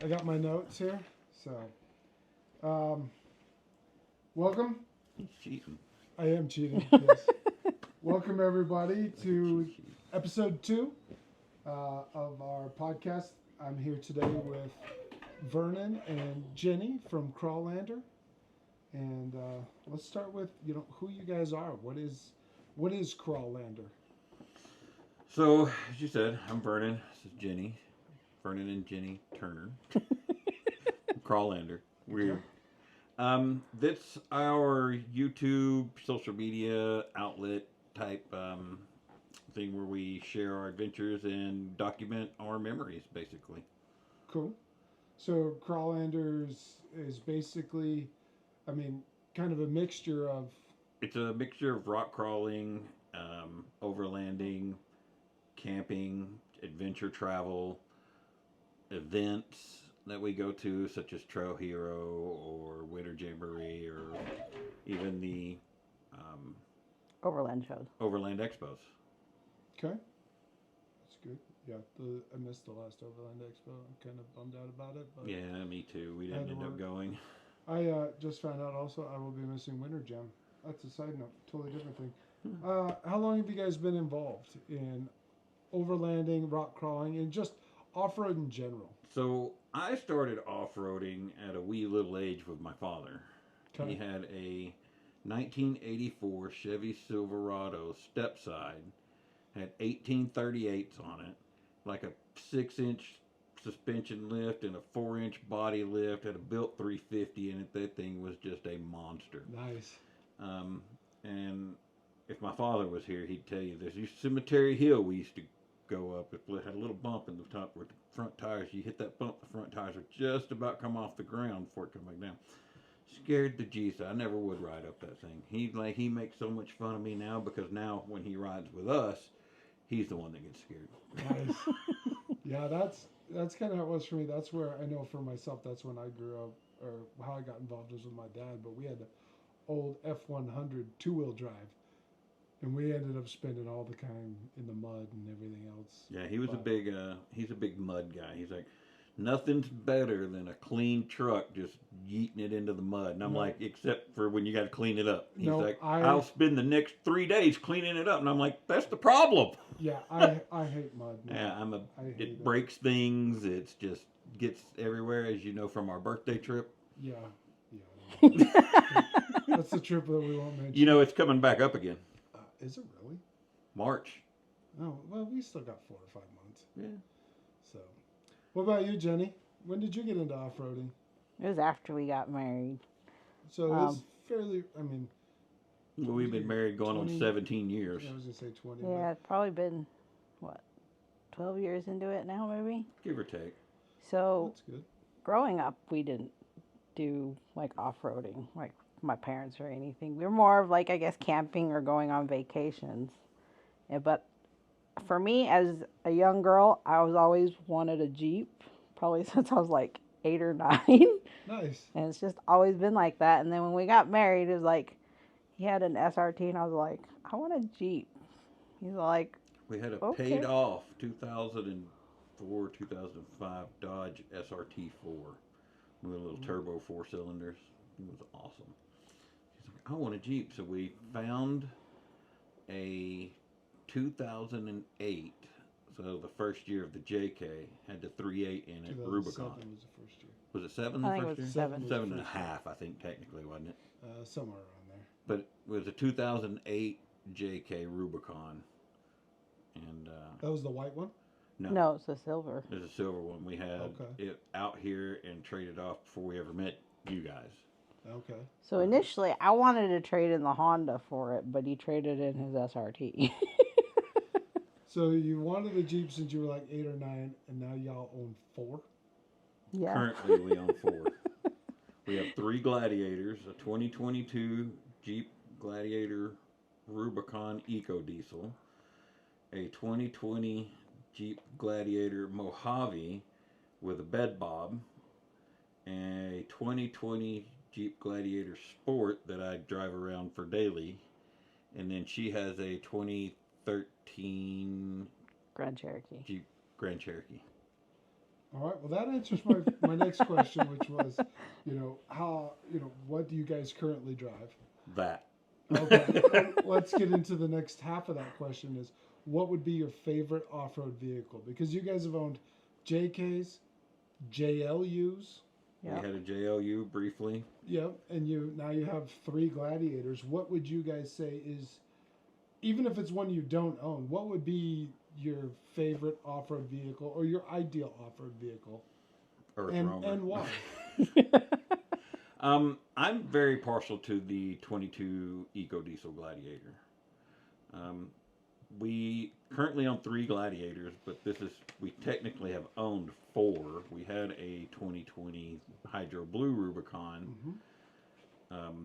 I got my notes here. So, um, welcome. He's cheating. I am cheating. Yes. Welcome everybody to episode 2 of our podcast. I'm here today with Vernon and Jenny from Crawllander, and let's start with who you guys are. What is Crawllander? So, as you said, I'm Vernon. This is Jenny. Vernon and Jenny Turner. Crawllander. We're that's our YouTube social media outlet type thing where we share our adventures and document our memories, basically. Cool. So Crawlanders is basically, I mean, kind of a mixture of. It's a mixture of rock crawling, overlanding, camping, adventure travel, events that we go to, such as Trail Hero or Winter Jamboree, or even the Overland shows. Overland Expos. Okay, that's good. Yeah, I missed the last Overland Expo. I'm kind of bummed out about it. But Yeah, me too. We didn't end up going. I just found out also I will be missing Winter Jam. That's a side note, totally different thing. How long have you guys been involved in overlanding, rock crawling, and just off-road in general? So I started off-roading at a wee little age with my father. Okay. He had a 1984 Chevy Silverado stepside, had 1838s on it, like a 6-inch suspension lift and a 4-inch body lift, had a built 350 in it. That thing was just a monster. Nice. And if my father was here, he'd tell you there's this Cemetery Hill we used to go up. It had a little bump in the top where the front tires, you hit that bump, the front tires would just about come off the ground before it come back down. Scared the Jesus. I never would ride up that thing. He makes so much fun of me now because now when he rides with us, he's the one that gets scared. Nice. Yeah, that's kind of how it was for me. That's where I know for myself. That's when I grew up, or how I got involved was with my dad. But we had the old F100 two-wheel drive, and we ended up spending all the time in the mud and everything else. Yeah, he's a big mud guy. He's like, nothing's better than a clean truck just yeeting it into the mud. And I'm like, except for when you got to clean it up. He's like, I'll spend the next 3 days cleaning it up. And I'm like, that's the problem. Yeah, I hate mud. Yeah, it breaks things. It's just gets everywhere, as you know from our birthday trip. Yeah. That's the trip that we won't mention. You know, it's coming back up again. Is it really? March. Oh, well, we still got 4 or 5 months. Yeah. So, what about you, Jenny? When did you get into off-roading? It was after we got married. So it's fairly, Well, we've been married going 20, on 17 years. I was going to say 20. Yeah, it's probably been, 12 years into it now, maybe? Give or take. So, That's good. growing up, we didn't do, off-roading, like my parents or anything. We were more of, I guess, camping or going on vacations. Yeah, but for me, as a young girl, I was always wanted a Jeep, probably since I was 8 or 9. Nice. And it's just always been like that. And then when we got married, it was he had an SRT, and I was like, I want a Jeep. He's like, We had a okay. paid off 2004, 2005 Dodge SRT4 with a little turbo 4 cylinders. It was awesome. He's like, I want a Jeep. So we found a 2008, so the first year of the JK, had the 3.8 in it, Rubicon. Was the first year. Was it 7 the I think first it was year? 7. 7 and a half, I think, technically, wasn't it? Somewhere around there. But it was a 2008 JK Rubicon. And That was the white one? No, it's a silver. there's a silver one. We had it out here and traded off before we ever met you guys. Okay. So initially, I wanted to trade in the Honda for it, but he traded in his SRT. So you wanted a Jeep since you were 8 or 9, and now y'all own 4? Yeah. Currently, we own 4. We have 3 Gladiators, a 2022 Jeep Gladiator Rubicon Eco Diesel, a 2020 Jeep Gladiator Mojave with a bed bob, and a 2020 Jeep Gladiator Sport that I drive around for daily, and then she has a 2013 Grand Cherokee. Jeep Grand Cherokee. All right. Well, that answers my next question, which was, what do you guys currently drive? That. Okay. Let's get into the next half of that question is what would be your favorite off-road vehicle? Because you guys have owned JKs, JLUs. We had a JLU briefly. Yep. And now you have 3 Gladiators. What would you guys say is, even if it's one you don't own, what would be your favorite off-road vehicle or your ideal off-road vehicle? Earth and Roamer. why? I'm very partial to the 22 Eco Diesel Gladiator. We currently own 3 Gladiators, but we technically have owned 4. We had a 2020 Hydro Blue Rubicon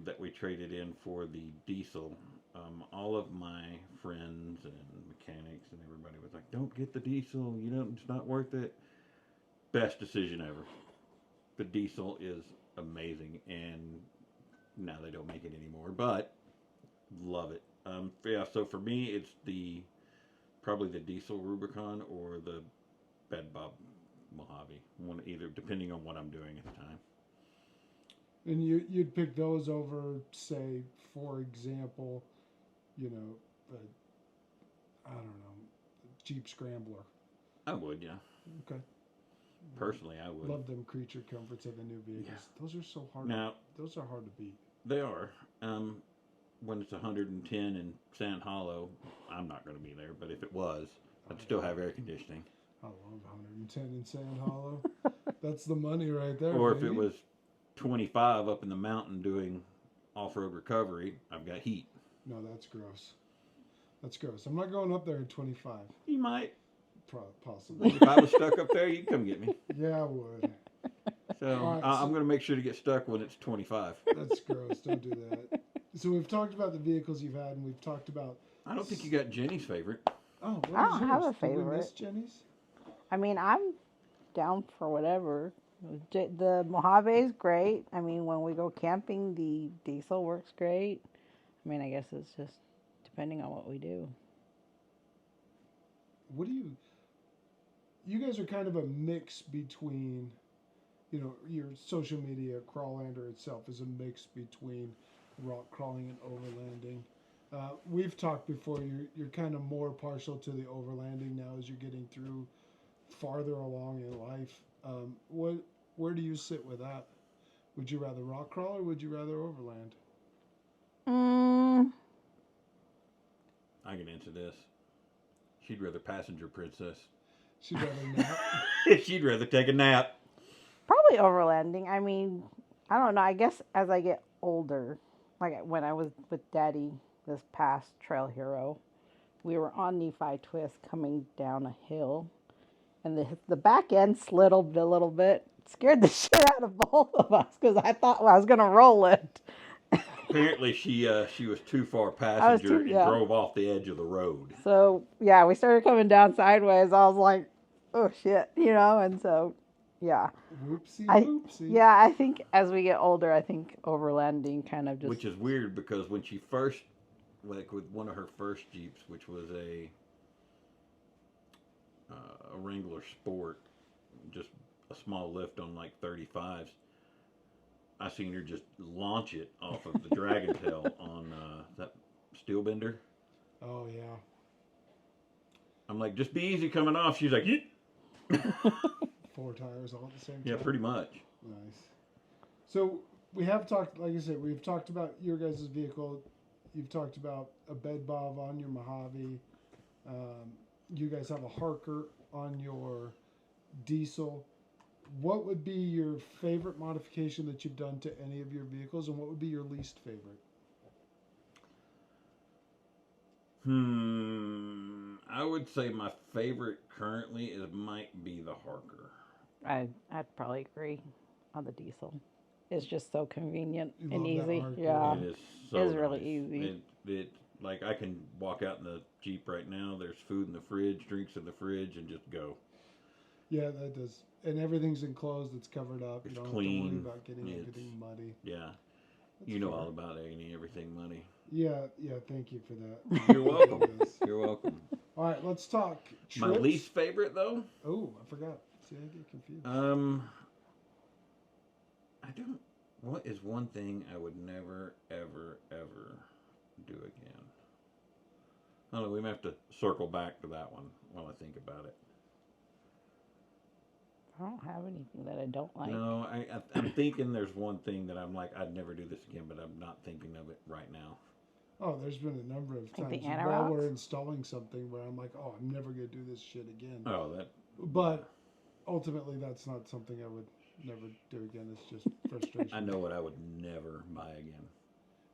that we traded in for the diesel. All of my friends and mechanics and everybody was like, "Don't get the diesel. It's not worth it." Best decision ever. The diesel is amazing, and now they don't make it anymore, but love it. So for me, it's probably the diesel Rubicon or the Bed Bob Mojave, either depending on what I'm doing at the time. And you'd pick those over, say, for example, I don't know, Jeep Scrambler. I would, yeah. Okay. Personally, I would. Love them creature comforts of the new vehicles. Yeah. Those are so hard. Now, those are hard to beat. They are. When it's 110 in Sand Hollow, I'm not going to be there. But if it was, I'd still have air conditioning. I love 110 in Sand Hollow. That's the money right there. Or baby. if it was 25 up in the mountain doing off-road recovery, I've got heat. No, that's gross. That's gross. I'm not going up there at 25. You might. Possibly. If I was stuck up there, you'd come get me. Yeah, I would. So All right, I'm going to make sure to get stuck when it's 25. That's gross. Don't do that. So we've talked about the vehicles you've had, and we've talked about. I don't think you got Jenny's favorite. Oh, what I is don't have yours? a favorite. Did we miss Jenny's? I mean, I'm down for whatever. The Mojave is great. I mean, when we go camping, the diesel works great. I mean, I guess it's just depending on what we do. What do you guys are kind of a mix between, your social media, Crawllander itself is a mix between rock crawling and overlanding. We've talked before, you're kind of more partial to the overlanding now as you're getting through farther along in life. Where do you sit with that? Would you rather rock crawl or would you rather overland? I can answer this. She'd rather passenger princess. She'd rather nap. She'd rather take a nap. Probably overlanding. I mean, I don't know. I guess as I get older, like when I was with Daddy this past Trail Hero, we were on Nephi Twist coming down a hill, and the back end slid a little bit. Scared the shit out of both of us because I thought I was gonna roll it. Apparently, she was too far passenger and yeah. drove off the edge of the road. So yeah, we started coming down sideways. I was like, oh shit, and so yeah. Whoopsie, I whoopsie. think as we get older, I think overlanding kind of just. Which is weird because when she first, with one of her first Jeeps, which was a Wrangler Sport, just a small lift on like 35s, I seen her just launch it off of the Dragon Tail on that steel bender. Oh, yeah. I'm like, just be easy coming off. She's like, Yeet. 4 tires all at the same time. Yeah, pretty much. Nice. So we have talked, like I said, we've talked about your guys' vehicle. You've talked about a bed bob on your Mojave. You guys have a Harker on your diesel. What would be your favorite modification that you've done to any of your vehicles, and what would be your least favorite? I would say my favorite currently might be the Harker. I'd probably agree on the diesel. It's just so convenient You and love that easy. Harker. Yeah, It is so it's really nice. easy. Like I can walk out in the Jeep right now. There's food in the fridge, drinks in the fridge, and just go. Yeah, that does. And everything's enclosed. It's covered up. It's you don't clean. have to worry about getting everything muddy. Yeah, That's you know fair. all about everything money. Yeah, thank you for that. You're welcome. Yes. You're welcome. All right, let's talk My trips. least favorite though, Oh, I forgot. See, I get confused. I don't. What is one thing I would never, ever, ever do again? I don't know. We may have to circle back to that one while I think about it. I don't have anything that I don't like. No, I'm thinking there's one thing that I'm like, I'd never do this again, but I'm not thinking of it right now. Oh, there's been a number of Like the times while anoraks? we're installing something where I'm like, oh, I'm never going to do this shit again. Oh, that. But ultimately, that's not something I would never do again. It's just frustration. I know what I would never buy again.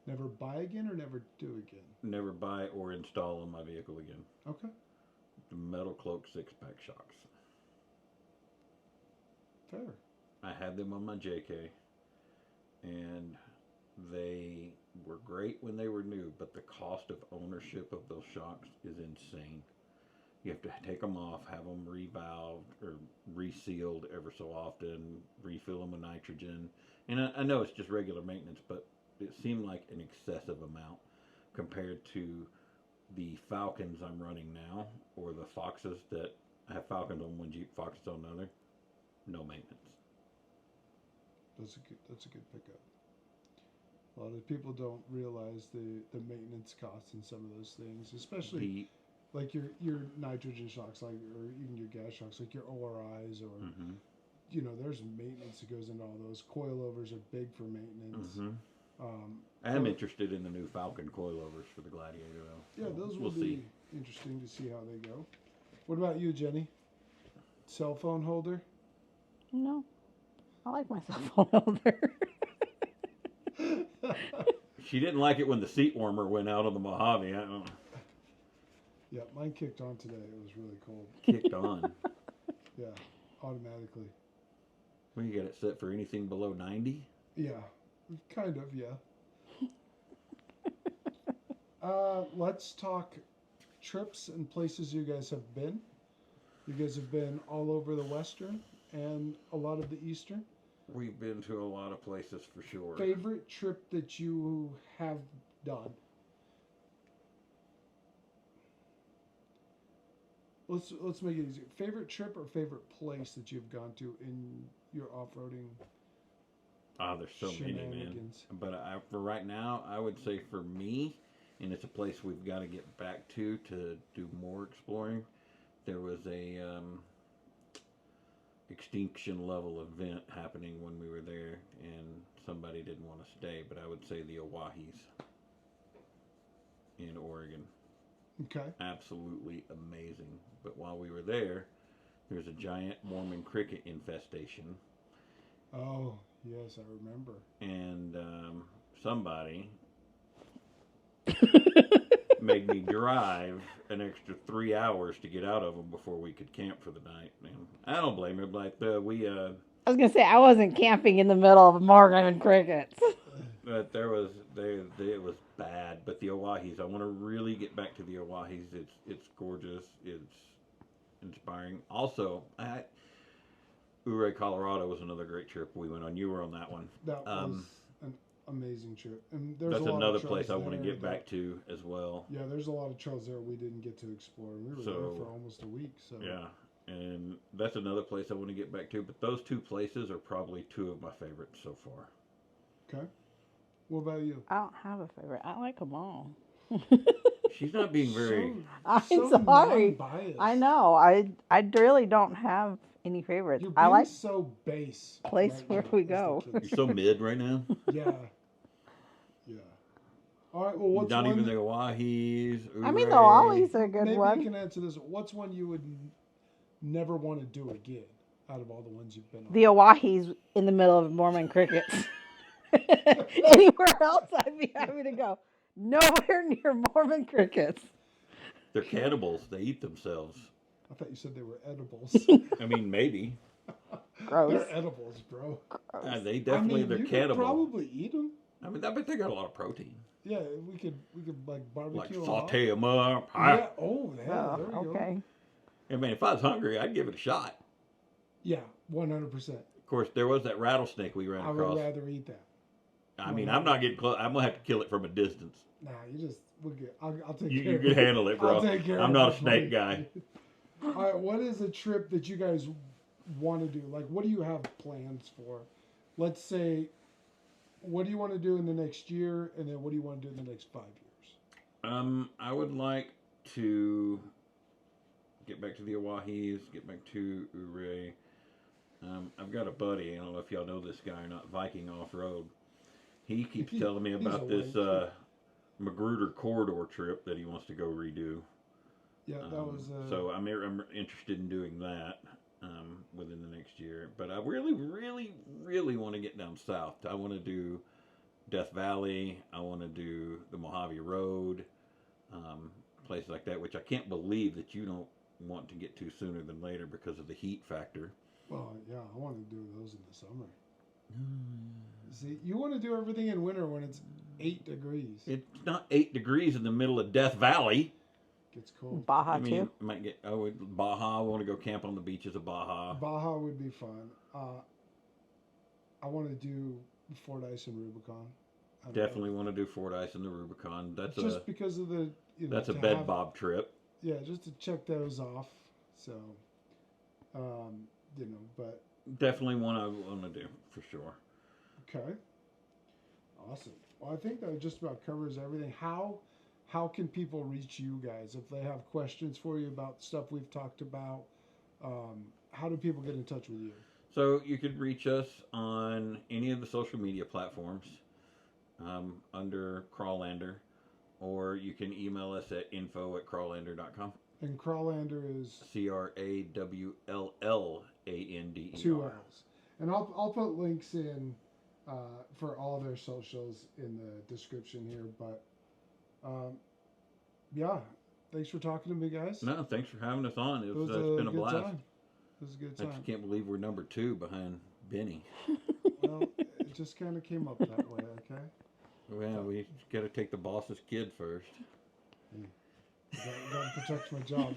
Never buy again or never do again? Never buy or install on my vehicle again. Okay. The metal cloak 6-pack shocks. Fair. I had them on my JK, and they were great when they were new, but the cost of ownership of those shocks is insane. You have to take them off, have them revalved or resealed ever so often, refill them with nitrogen. And I know it's just regular maintenance, but it seemed like an excessive amount compared to the Falcons I'm running now, or the Foxes that I have Falcons on one Jeep, Foxes on another. No maintenance. That's a good pickup. A lot of people don't realize the maintenance costs in some of those things, especially like your nitrogen shocks, like, or even your gas shocks, like your ORIs, or you know, there's maintenance that goes into all those. Coilovers are big for maintenance. I am interested in the new Falcon coilovers for the Gladiator, though. Yeah, those will we'll be see. interesting to see how they go. What about you, Jenny? Cell phone holder? No. I like my cell phone holder. She didn't like it when the seat warmer went out on the Mojave. I don't know. Yeah, mine kicked on today. It was really cold. Kicked on. Yeah, automatically. Well, you got it set for anything below 90? Yeah, kind of, yeah. Let's talk trips and places you guys have been. You guys have been all over the Western and a lot of the Eastern. We've been to a lot of places for sure. Favorite trip that you have done? Let's make it easy. Favorite trip or favorite place that you've gone to in your off-roading? Ah, there's so many, man. Shenanigans. But for right now, I would say for me, and it's a place we've got to get back to do more exploring. There was a extinction level event happening when we were there, and somebody didn't want to stay. But I would say the Owahis in Oregon. Okay. Absolutely amazing. But while we were there, there's a giant Mormon cricket infestation. Oh, yes, I remember. And somebody made me drive an extra 3 hours to get out of them before we could camp for the night. And I don't blame her. Like I was gonna say I wasn't camping in the middle of Morgan crickets. but it was bad. But the Owahis, I want to really get back to the Owahis. It's gorgeous. It's inspiring. Also, Ouray, Colorado was another great trip we went on. You were on that one. That was an amazing trip. And there's That's a lot another of place I trails want to there get that- back to as well. Yeah, there's a lot of trails there we didn't get to explore. We were there for almost a week. So Yeah, and that's another place I want to get back to. But those two places are probably two of my favorites so far. Okay. What about you? I don't have a favorite. I like them all. She's not being very. I'm so sorry. non-biased. I know. I really don't have any favorites. You're I being like so base. place right where now, we as the go. kids You're so mid right now. Yeah. Yeah. All right. Well, what's Not one? even the Owahis. I mean, the Ouray. Ollie's are a good Maybe one. you can answer this. What's one you would never want to do again out of all the ones you've been on? The Owahis in the middle of Mormon crickets. Anywhere else, I'd be happy to go. Nowhere near Mormon crickets. They're cannibals. They eat themselves. I thought you said they were edibles. I mean, maybe. Gross. They're edibles, bro. They definitely they're you could cannibal. probably eat them. I mean, I bet they got a lot of protein. Yeah, we could like Like barbecue. saute them up. Yeah. Oh, yeah. Oh, There we go. okay. I mean, if I was hungry, I'd give it a shot. Yeah, 100%. Of course, there was that rattlesnake we ran I would across. rather eat that. I mean, I'm not getting close. I'm gonna have to kill it from a distance. Nah, you just we'll get. I'll take You care of can it. handle it, bro. I'll take care I'm of not it, a snake buddy. guy. All right, what is a trip that you guys want to do? Like, what do you have plans for? Let's say, what do you want to do in the next year, and then what do you want to do in the next 5 years? I would like to get back to the Owahis, get back to Ouray. I've got a buddy, I don't know if y'all know this guy or not, Viking Off-Road. He keeps telling me about this Magruder corridor trip that he wants to go redo. Yeah, that was. So I'm interested in doing that within the next year. But I really, really, really want to get down south. I want to do Death Valley. I want to do the Mojave Road, places like that, which I can't believe that you don't want to get to sooner than later because of the heat factor. Well, yeah, I want to do those in the summer. See, you want to do everything in winter when it's 8 degrees. It's not 8 degrees in the middle of Death Valley. Gets cold. Baja I mean, too. might get. Baja. I want to go camp on the beaches of Baja. Baja would be fun. I want to do Fort Ice and Rubicon. Definitely want to do Fort Ice and the Rubicon. That's just because of the. That's a bed bob trip. Yeah, just to check those off. So, but definitely one I want to do for sure. Okay. Awesome. Well, I think that just about covers everything. How can people reach you guys if they have questions for you about stuff we've talked about? How do people get in touch with you? So you could reach us on any of the social media platforms under Crawllander, or you can email us at info@crawllander.com. And Crawllander is CRAWLLANDER. 2 L's. And I'll put links in for all their socials in the description here. But yeah, thanks for talking to me, guys. No, thanks for having us on. It's been a good blast. time. It was a good I time. just can't believe we're number 2 behind Benny. Well, it just kind of came up that way, okay? Well, we got to take the boss's kid first. Got to protect my job.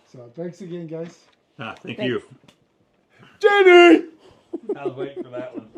So thanks again, guys. Thank Thanks. you. Jenny! I was waiting for that one.